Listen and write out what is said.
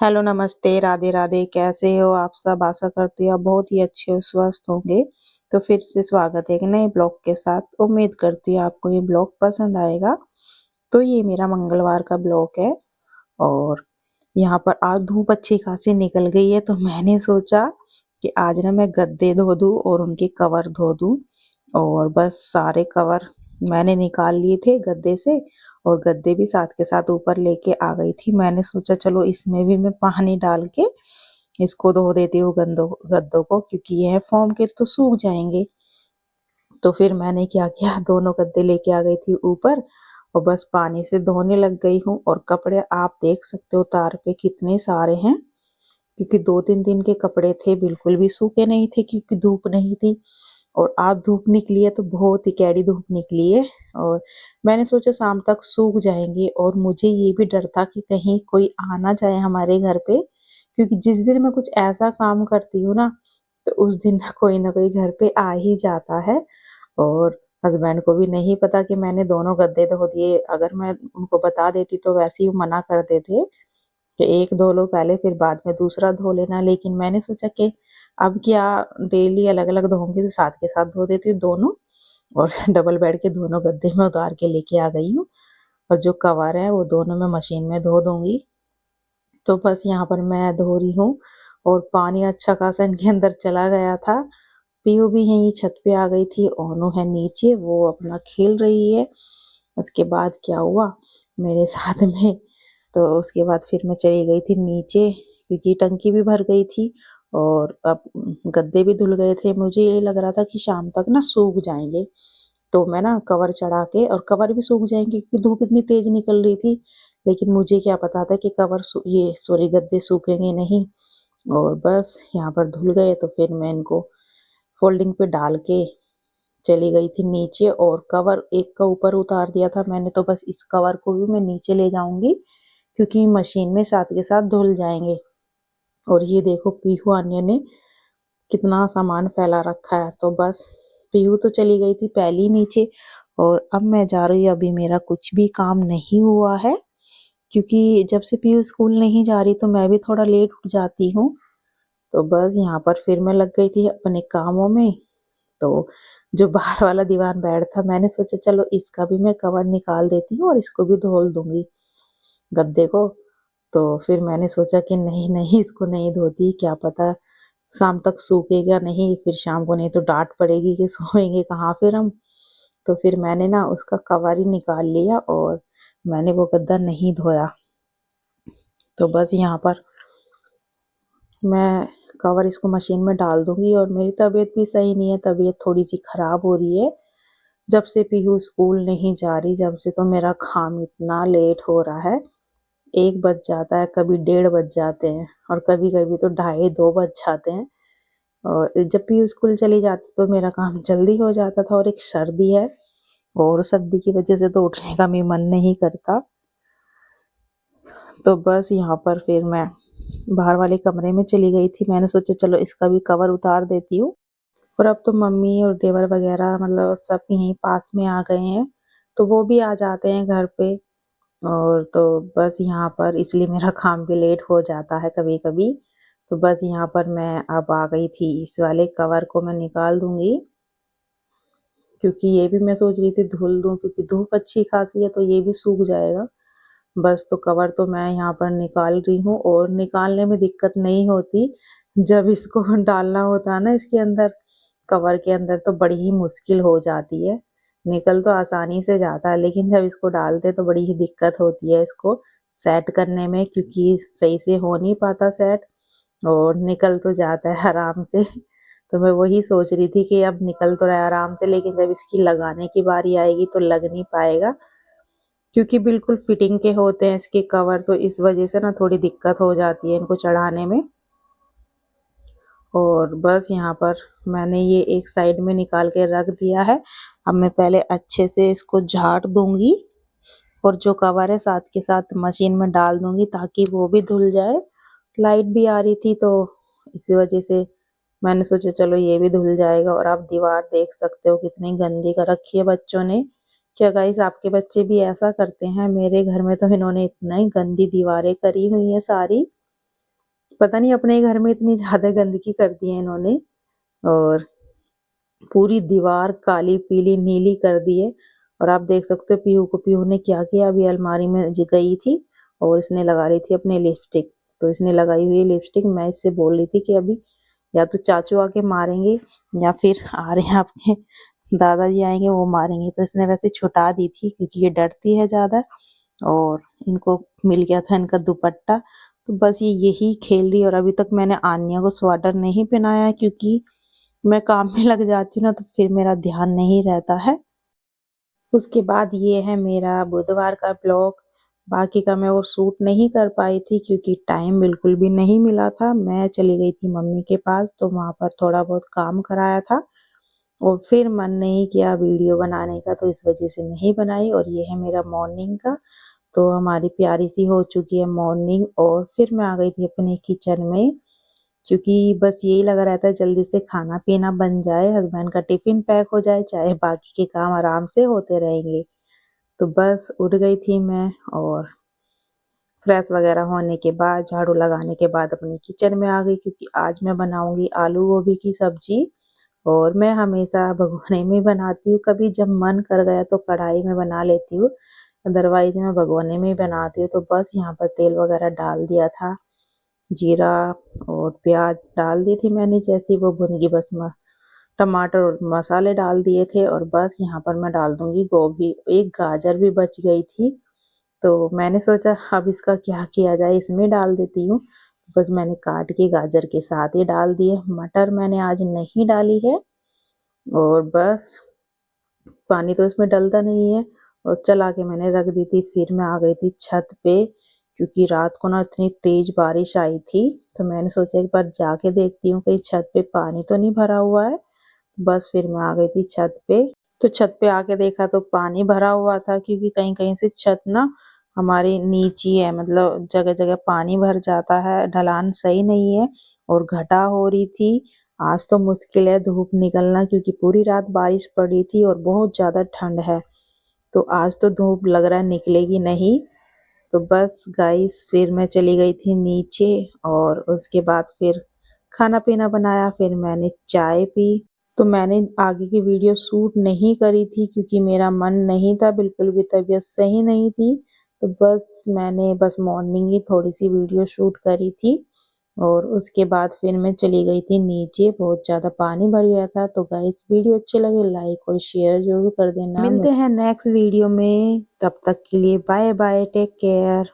Hello, नमस्ते, राधे राधे। कैसे हो आप सब? आशा करती हूँ आप बहुत ही अच्छे और स्वस्थ होंगे। तो फिर से स्वागत है एक नए ब्लॉग के साथ। उम्मीद करती हूँ आपको ये ब्लॉग पसंद आएगा। तो ये मेरा मंगलवार का ब्लॉग है और यहाँ पर आज धूप अच्छी खासी निकल गई है, तो मैंने सोचा कि आज ना मैं गद्दे धो दूँ और उनके कवर धो दूँ। और बस सारे कवर मैंने निकाल लिए थे गद्दे से और गद्दे भी साथ के साथ ऊपर लेके आ गई थी। मैंने सोचा चलो इसमें भी मैं पानी डाल के इसको धो देती हूँ गंदों गद्दों को, क्योंकि ये फोम के तो सूख जाएंगे। तो फिर मैंने क्या किया, दोनों गद्दे लेके आ गई थी ऊपर और बस पानी से धोने लग गई हूँ। और कपड़े आप देख सकते हो तार पे कितने सारे हैं, क्योंकि 2-3 दिन के कपड़े थे, बिल्कुल भी सूखे नहीं थे क्योंकि धूप नहीं थी। और आज धूप निकली है तो बहुत ही कैडी धूप निकली है। और मैंने सोचा शाम तक सूख जाएंगे। और मुझे ये भी डर था कि कहीं कोई आ ना जाए हमारे घर पे, क्योंकि जिस दिन मैं कुछ ऐसा काम करती हूँ ना, तो उस दिन ना कोई घर पे आ ही जाता है। और हस्बैंड को भी नहीं पता कि मैंने दोनों गद्दे धो दिए। अगर मैं उनको बता देती तो वैसे ही वो मना कर देते कि एक धो लो पहले, फिर बाद में दूसरा धो लेना। लेकिन मैंने सोचा कि अब क्या, डेली अलग अलग धोऊंगी तो साथ के साथ धो देती हूँ दोनों। और डबल बेड के दोनों गद्दे में उतार के लेके आ गई हूँ। और जो कवर है वो दोनों मैं मशीन में धो दूंगी। तो बस यहाँ पर मैं धो रही हूँ और पानी अच्छा खासा इनके अंदर चला गया था। पीहू भी यहीं छत पे आ गई थी, ओनू है नीचे, वो अपना खेल रही है। उसके बाद क्या हुआ मेरे साथ में, तो उसके बाद फिर मैं चली गई थी नीचे, क्योंकि टंकी भी भर गई थी और अब गद्दे भी धुल गए थे। मुझे ये लग रहा था कि शाम तक ना सूख जाएंगे, तो मैं ना कवर चढ़ा के, और कवर भी सूख जाएंगे क्योंकि धूप इतनी तेज निकल रही थी। लेकिन मुझे क्या पता था कि ये सॉरी गद्दे सूखेंगे नहीं। और बस यहाँ पर धुल गए तो फिर मैं इनको फोल्डिंग पे डाल के चली गई थी नीचे। और कवर एक का ऊपर उतार दिया था मैंने, तो बस इस कवर को भी मैं नीचे ले जाऊंगी क्योंकि मशीन में साथ के साथ धुल जाएंगे। और ये देखो पीहू अन्य ने कितना सामान फैला रखा है। तो बस पीहू तो चली गई थी पहली नीचे और अब मैं जा रही हूँ। अभी मेरा कुछ भी काम नहीं हुआ है, क्योंकि जब से पीहू स्कूल नहीं जा रही तो मैं भी थोड़ा लेट उठ जाती हूँ। तो बस यहाँ पर फिर मैं लग गई थी अपने कामों में। तो जो बाहर वाला दीवान बेड था, मैंने सोचा चलो इसका भी मैं कवर निकाल देती हूँ और इसको भी धोल दूंगी गद्दे को। तो फिर मैंने सोचा कि नहीं नहीं, इसको नहीं धोती, क्या पता शाम तक सूखेगा नहीं, फिर शाम को नहीं तो डांट पड़ेगी कि सोएंगे कहाँ फिर हम। तो फिर मैंने ना उसका कवर ही निकाल लिया और मैंने वो गद्दा नहीं धोया। तो बस यहाँ पर मैं कवर इसको मशीन में डाल दूंगी। और मेरी तबीयत भी सही नहीं है, तबीयत थोड़ी सी खराब हो रही है। जब से पीहू स्कूल नहीं जा रही, जब से तो मेरा काम इतना लेट हो रहा है। 1 बज जाता है, कभी 1:30 बज जाते हैं और कभी कभी तो 2:30-2 बज जाते हैं। और जब भी स्कूल चली जाती तो मेरा काम जल्दी हो जाता था। और एक सर्दी है और सर्दी की वजह से तो उठने का भी मन नहीं करता। तो बस यहाँ पर फिर मैं बाहर वाले कमरे में चली गई थी। मैंने सोचा चलो इसका भी कवर उतार देती हूँ। और अब तो मम्मी और देवर वगैरह मतलब सब यहीं पास में आ गए हैं, तो वो भी आ जाते हैं घर पे। और तो बस यहाँ पर इसलिए मेरा काम भी लेट हो जाता है कभी कभी। तो बस यहाँ पर मैं अब आ गई थी, इस वाले कवर को मैं निकाल दूंगी, क्योंकि ये भी मैं सोच रही थी धुल दूं, क्योंकि धूप अच्छी खासी है तो ये भी सूख जाएगा। बस तो कवर तो मैं यहाँ पर निकाल रही हूँ और निकालने में दिक्कत नहीं होती। जब इसको डालना होता है ना इसके अंदर, कवर के अंदर, तो बड़ी ही मुश्किल हो जाती है। निकल तो आसानी से जाता है, लेकिन जब इसको डालते तो बड़ी ही दिक्कत होती है इसको सेट करने में, क्योंकि सही से हो नहीं पाता सेट और निकल तो जाता है आराम से। तो मैं वही सोच रही थी कि अब निकल तो रहा है आराम से, लेकिन जब इसकी लगाने की बारी आएगी तो लग नहीं पाएगा, क्योंकि बिल्कुल फिटिंग के होते हैं इसके कवर। तो इस वजह से ना थोड़ी दिक्कत हो जाती है इनको चढ़ाने में। और बस यहाँ पर मैंने ये एक साइड में निकाल के रख दिया है। अब मैं पहले अच्छे से इसको झाड़ दूंगी और जो कवर है साथ के साथ मशीन में डाल दूंगी ताकि वो भी धुल जाए। लाइट भी आ रही थी तो इसी वजह से मैंने सोचा चलो ये भी धुल जाएगा। और आप दीवार देख सकते हो कितनी गंदी कर रखी है बच्चों ने। क्या गाइस आपके बच्चे भी ऐसा करते हैं? मेरे घर में तो इन्होंने इतना ही गंदी दीवारें करी हुई है सारी। पता नहीं अपने घर में इतनी ज़्यादा गंदगी कर दी है इन्होंने, और पूरी दीवार काली, पीली, नीली कर दी है। और आप देख सकते हो पीहू ने क्या किया, अभी अलमारी में गई थी और इसने लगा रही थी अपनी लिपस्टिक। तो इसने लगाई हुई लिपस्टिक, मैं इससे बोल रही थी कि अभी या तो चाचू आके मारेंगे या फिर आ रहे हैं आपके दादाजी आएंगे वो मारेंगे। तो इसने वैसे छुटा दी थी क्योंकि ये डरती है ज्यादा, और इनको मिल गया था इनका दुपट्टा। तो बस ये यही खेल रही है। और अभी तक मैंने आन्या को स्वेटर नहीं पहनाया है क्योंकि मैं काम में लग जाती हूँ ना, तो फिर मेरा ध्यान नहीं रहता है। उसके बाद ये है मेरा बुधवार का ब्लॉग। बाकी का मैं और शूट नहीं कर पाई थी क्योंकि टाइम बिल्कुल भी नहीं मिला था। मैं चली गई थी मम्मी के पास, तो वहां पर थोड़ा बहुत काम कराया था और फिर मन नहीं किया वीडियो बनाने का, तो इस वजह से नहीं बनाई। और ये है मेरा मॉर्निंग का। तो हमारी प्यारी सी हो चुकी है मॉर्निंग, और फिर मैं आ गई थी अपने किचन में क्योंकि बस यही लगा रहता है जल्दी से खाना पीना बन जाए, हस्बैंड का टिफिन पैक हो जाए, चाहे बाकी के काम आराम से होते रहेंगे। तो बस उठ गई थी मैं, और फ्रेश वगैरह होने के बाद, झाड़ू लगाने के बाद अपने किचन में आ गई क्योंकि आज मैं बनाऊंगी आलू गोभी की सब्जी। और मैं हमेशा भगोने में बनाती हूँ, कभी जब मन कर गया तो कढ़ाई में बना लेती हूँ, अदरवाइज मैं भगोने में ही बनाती हूँ। तो बस यहाँ पर तेल वगैरह डाल दिया था, जीरा और प्याज डाल दी थी मैंने, जैसी वो भुन गई बस टमाटर और मसाले डाल दिए थे। और बस यहाँ पर मैं डाल दूंगी गोभी, एक गाजर भी बच गई थी तो मैंने सोचा अब इसका क्या किया जाए, इसमें डाल देती हूँ। बस मैंने काट के गाजर के साथ ही डाल दिए। मटर मैंने आज नहीं डाली है, और बस पानी तो इसमें डलता नहीं है, और चला के मैंने रख दी थी। फिर मैं आ गई थी छत पे क्योंकि रात को ना इतनी तेज बारिश आई थी, तो मैंने सोचा एक बार जाके देखती हूँ कहीं छत पे पानी तो नहीं भरा हुआ है। बस फिर मैं आ गई थी छत पे। तो छत पे आके देखा तो पानी भरा हुआ था क्योंकि कहीं कहीं से छत ना हमारी नीची है, मतलब जगह जगह पानी भर जाता है, ढलान सही नहीं है और घटा हो रही थी। आज तो मुश्किल है धूप निकलना क्योंकि पूरी रात बारिश पड़ी थी और बहुत ज्यादा ठंड है। तो आज तो धूप लग रहा है निकलेगी नहीं। तो बस गाइस फिर मैं चली गई थी नीचे, और उसके बाद फिर खाना पीना बनाया, फिर मैंने चाय पी। तो मैंने आगे की वीडियो शूट नहीं करी थी क्योंकि मेरा मन नहीं था, बिल्कुल भी तबीयत सही नहीं थी। तो बस मैंने बस मॉर्निंग ही थोड़ी सी वीडियो शूट करी थी, और उसके बाद फिर मैं चली गई थी नीचे, बहुत ज़्यादा पानी भर गया था। तो गाइस वीडियो अच्छी लगे लाइक और शेयर जरूर कर देना। मिलते हैं नेक्स्ट वीडियो में, तब तक के लिए बाय बाय, टेक केयर।